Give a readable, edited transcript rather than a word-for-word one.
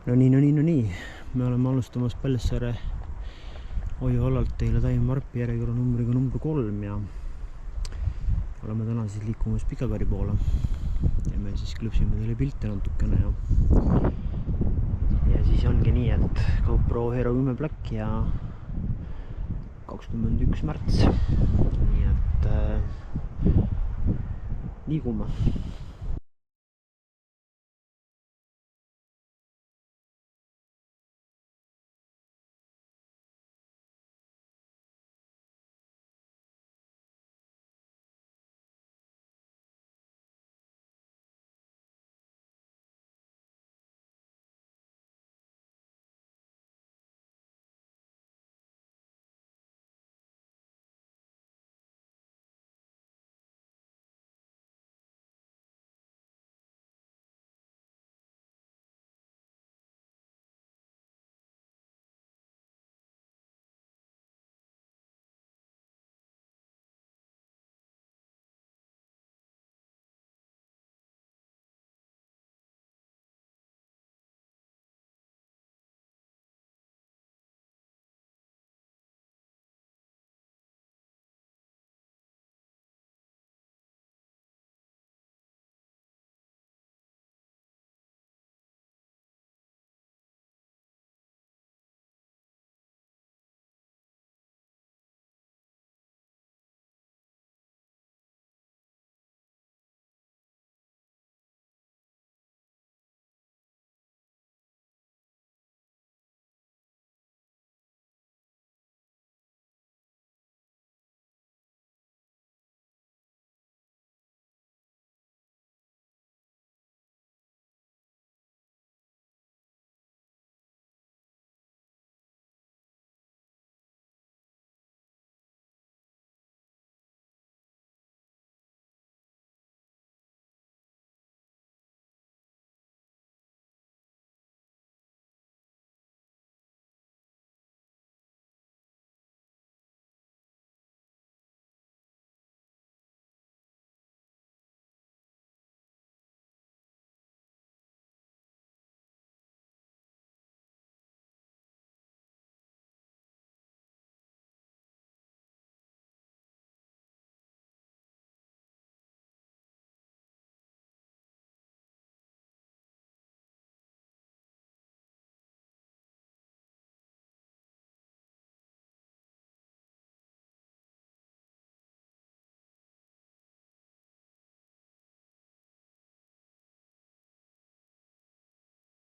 No nii. Me oleme alustamas Paljassaare hoiualalt teile Taim Marpi järjekorra numbriga number 3 ja oleme täna siis liikumas Pikakari poole. Ja me siis klõpsime teile pilte natukene ja siis ongi nii, et GoPro Hero 10 Black ja 21. märts. Nii et liigume.